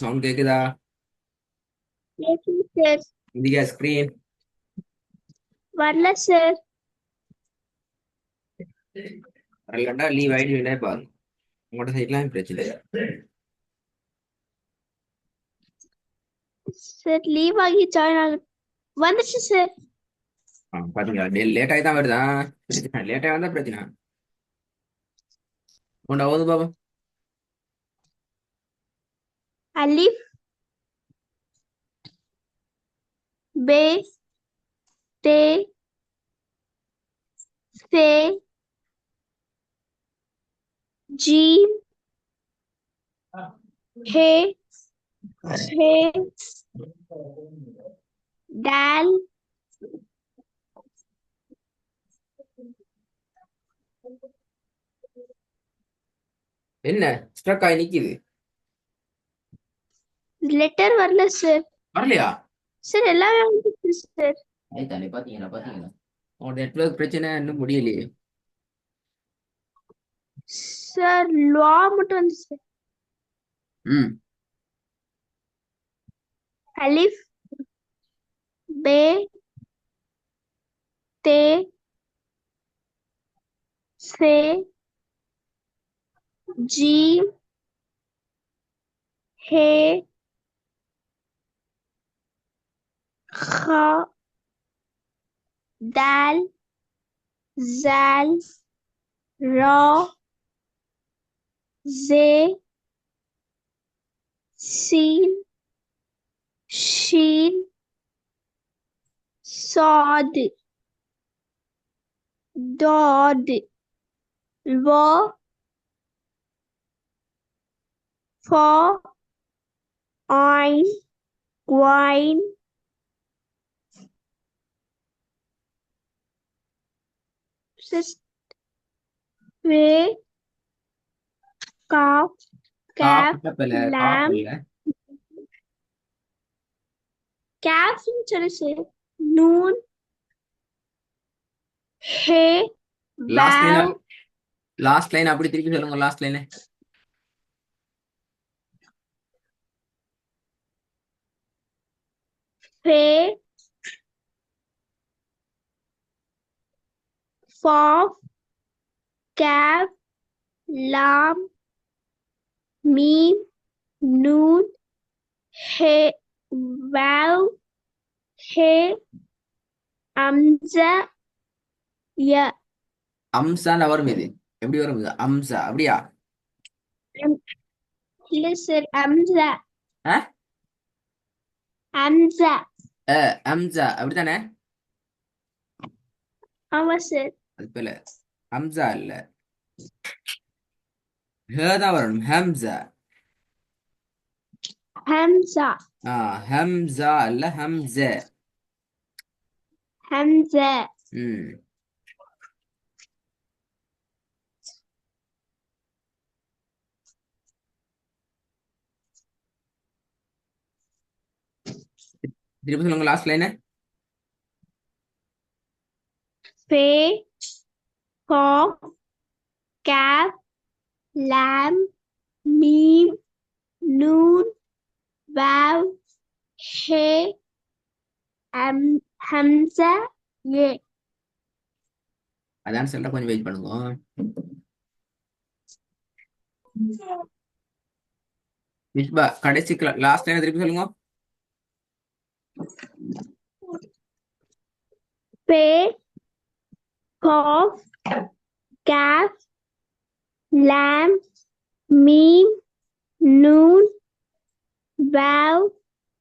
Sound கேக்குதா? கேக்குது sir. India screen வரல சார். வரலண்டா லீவ் ஆயிடுவீனே பாருங்க. உங்களோட சைட்லாம் பிரச்சனை இல்லை. சார் லீவ் ஆகி ஜாயின் ஆகு வந்துச்சு சார். பாத்தீங்களா, லேட் ஆகி தான் வருதா பிரச்சனை. லேட் ஆகி வந்தா பிரச்சனை. உண்டா ஓது பாபா. அலிஃப் பே தே சே ஜீம் ஹே ஹே டால் என்ன ஸ்ட்ரக் ஆகி நிக்குது? லெட்டர் வரல சார். வரலையா? சார் எல்லாமே வந்துச்சு சார். ஆயிட்டாலே பாத்தீங்களா பாத்தீங்களா, உங்களோட நெட்வொர்க் பிரச்சனை இன்னும் முடியலையே. சார் லா மட்டும் வந்துச்சு சார். ம் அலிஃப் பே தே சே ஜீம் ஹே खा दाल जाल रॉ जे सीन शीन सौद दौद वो फॉ आइन वाइन वे काफ कैफ காப்பிட்டப்பல लैम காப்பில்ல. कैफ चले से नून हे லாஸ்ட் லைன், वाव லாஸ்ட் லைன் அப்படி திருப்பி சொல்லுங்க. Last line. फे फॉफ कैफ लाम मीम नून हे वाव हे अम्जा य அம்சான்னு வரும். இது எப்படி வரும்? இது அம்சா அப்படியா? இல்ல சார் அம்சா ஆ? அம்சா. அம்சா அப்படித்தானே? ஆமா சார். அது போல ஹம்சா இல்ல, ஹ தான் வரணும். ஹம்சா. ஹம்சா ஹம்சா இல்ல ஹம்ச. ஹம்சா. ம் திருப்பி சொல்லுங்க லாஸ்ட் லைன். ஃபே காஃப் கேஃப் லாம் மீம் நூன் வாவ் ஹே ஹம்சா யே. அதான் சொல்ல, கொஞ்சம் வெயிட் பண்ணுங்க. விஷ்பா கடைசி லாஸ்ட் லைன் திருப்பி சொல்லுங்க. ஃபே காஃப் கேஃப் லாம் மீம் நூன் வாவ்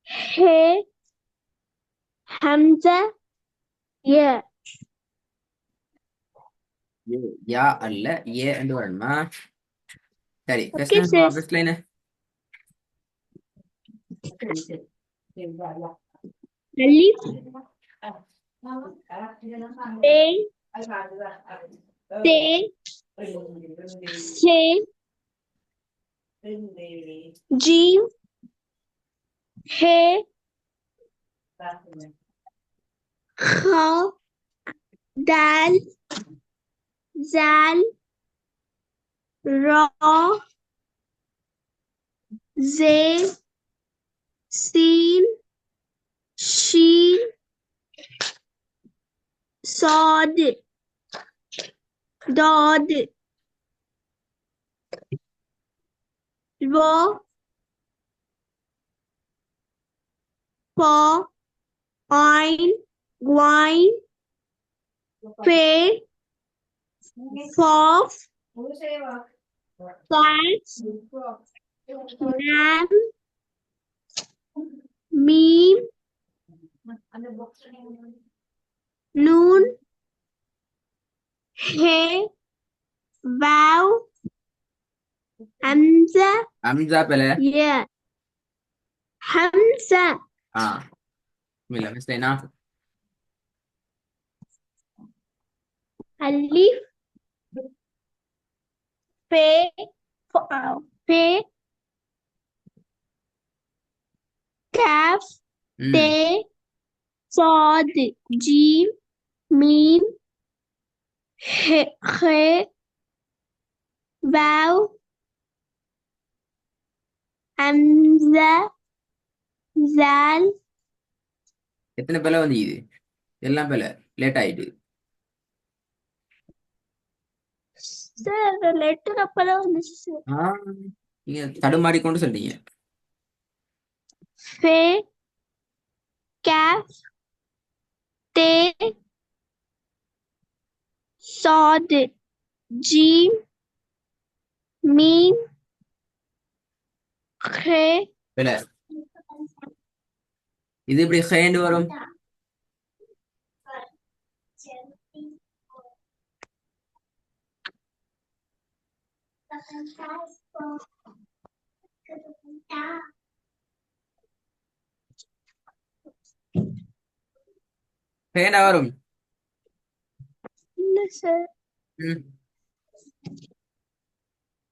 ஹே ஹம்சா ய. யா அல்ல ஏ என்று வரணுமா? சரி, first okay line sir. First line. அலிஃப் பே தே சே जीम हे खा दाल जाल रॉ जे Seen, sheen, sawed, dod, dwarf, paw, wine, wine, pay, fourth, cats, lamb, meme, noon, hay, vow, hamza, Amsa பெல yeah, hamza, ஆ இல்ல மிஸ்டேனா alif, pay, pay, calf, ம் tay, sod, jeem, meme, hay, vow, hamza, zal, எத்தனை பெல வந்து இது எல்லாம் பெல late ஆயிட்டு sir letter அப்பதான் வந்துச்சு sir. ஆ நீங்க தடுமாறி கொண்டு சொல்றீங்க ஃபே, கேஃப், தே, சாட், ஜீம், மீம், ஹே, பெல இது இப்படி ஹேண்டு வரும் ஹேண்டா வரும் இல்ல சார். ம்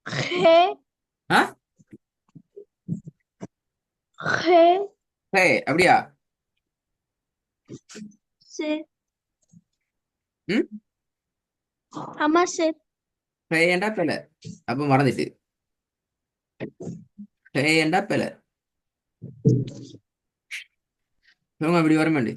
ஹே, ஆ ஹே, ஹே அப்படியா சார். ம் ஆமா சார். ஹேண்டா பெல அப்ப மறந்துட்டு ஹேண்டா பெல இவங்க அப்படி வரமாண்டு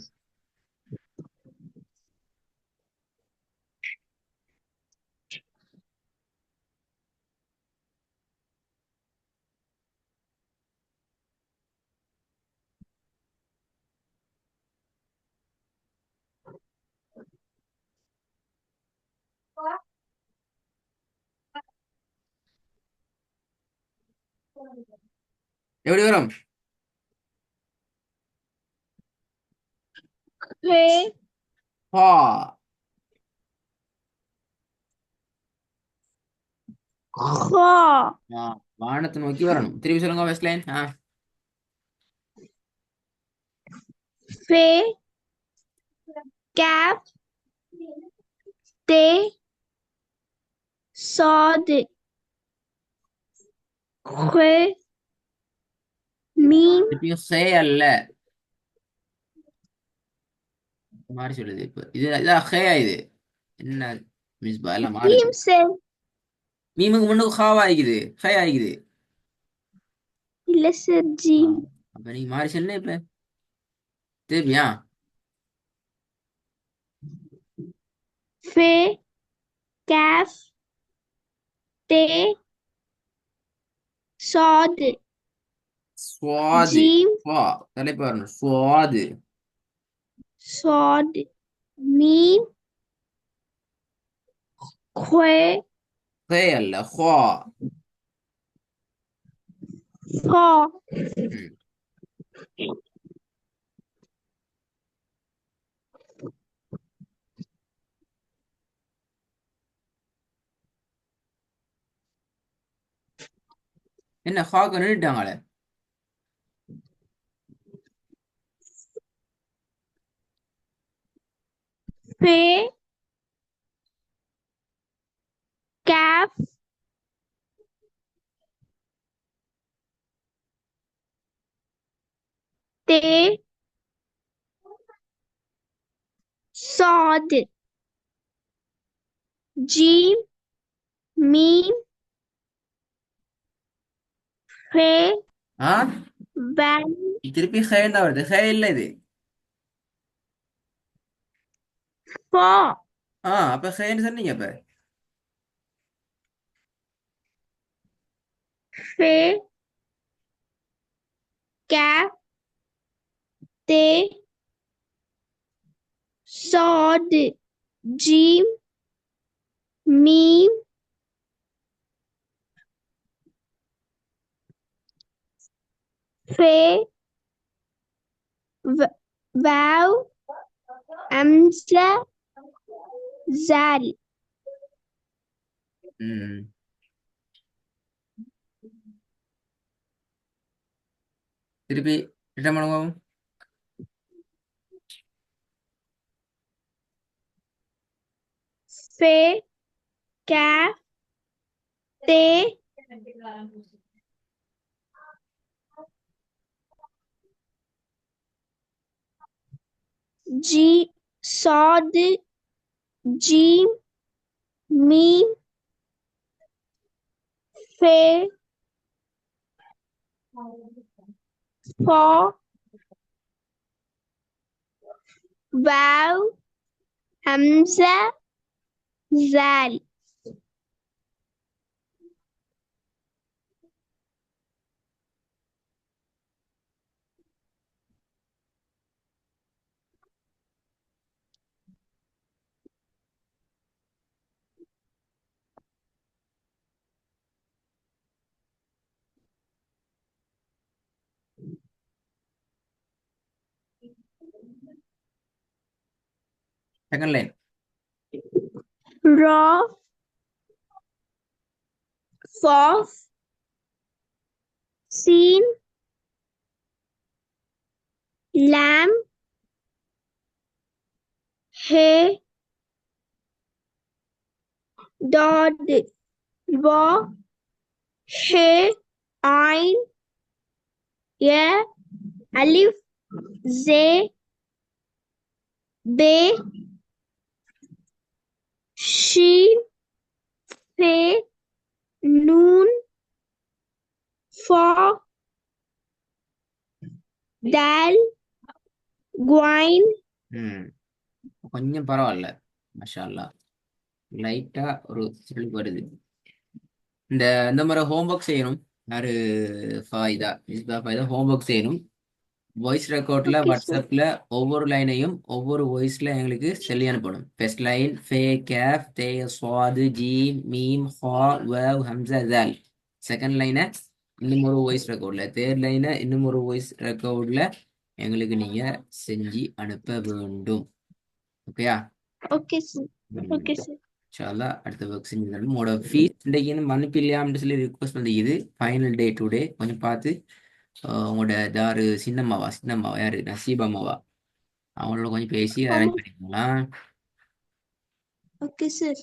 எப்படி வரும் ஹே, ஹா ஹா, ஆ, வானத்தை நோக்கி வரணும் திருப்பி சொல்லுங்க ஃபர்ஸ்ட் லைன் ஆ ஃபே, கேஃப், தே, சாட், ஹே, மீம், திருப்பியும் ஹே அல்ல மாறி சொல்லுது இப்ப இது இதான் ஹேயா இது என்ன மிஸ் பா எல்லாம் மாறுது மீம் சார். மீமுக்கு முன்னுக்கு ஹாவா ஆகிக்குது ஹே ஆகிக்குது இல்ல சார், ஆ, ஜீம். அப்ப நீங்க மாறி சொல்லுங்க இப்ப திருப்பியா ஃபே, கேஃப், தே, சாட், சுவாது ஜீம், சுவா தலைப்பு வரணும் சுவாது சாட், மீம், ஹே, ஹே அல்ல ஹா ஹா. ம். என்ன ஹாக்க நின்றுட்டாங்களே ஃபே, கேஃப், தே, சாட், ஜீம், மீம், ஹே, ஆ வேன், திருப்பி ஹேன்னு தான் வருது. ஹே இல்லை இது. four, அப்ப ஹேன்னு சொன்னீங்க அப்ப. fe, cap, te, sod, jim, meme, fe, vav, amza, zal. ம். திருப்பி ரிட்டர்ன் பண்ணுவோம். Fe, cap, te, sod, jim, meme, fe, for, vav, hamza, zal. Second line. Raw, fourth, seen, lamb, hay, dod, wa, hay, ein, ya, alif, ze, be, she, fe, noon, fa, dal, guain. ம். கொஞ்சம் பரவாயில்ல. மாஷா அல்லாஹ். லைட்டா ஒரு spell வருது. இந்த முறை homework செய்யணும். யாரு ஃபாயிதா மிஸ்பா ஃபாயிதா ஹோம்ஒர்க் செய்யணும். வாய்ஸ் ரெக்கார்ட்ல Okay, sir. வாட்ஸ்அப்ல ஒவ்வொரு லைனையும் ஒவ்வொரு வாய்ஸ்ல எங்களுக்கு சொல்லி அனுப்பணும். ஃபர்ஸ்ட் லைன் ஃபே கேஃப் தே ஸ்வாது ஜீம் மீம் ஹா வேவ் ஹம்சா ஜால். செகண்ட் லைனை இன்னும் ஒரு வாய்ஸ் ரெக்கார்ட்ல, தேர்ட் லைனை இன்னும் ஒரு வாய்ஸ் ரெக்கார்ட்ல எங்களுக்கு நீங்க செஞ்சு அனுப்ப வேண்டும். ஓகேயா? Okay, sir. Okay, sir. இன்ஷால்லா அடுத்த ஒர்க் செஞ்சு தரணும். உங்களோட ஃபீஸ் இன்றைக்கு மன்னிப்பு இல்லையான்னு சொல்லி ரிக்வஸ்ட் வந்து இது ஃபைனல் டே டுடே. கொஞ்சம் பார்த்து உங்களோட யாரு சின்னம்மாவா யாரு நசீபாமாவா அவங்களோட கொஞ்சம் பேசி அரேஞ்ச் Um, பண்ணிக்கோங்களா? okay, sir.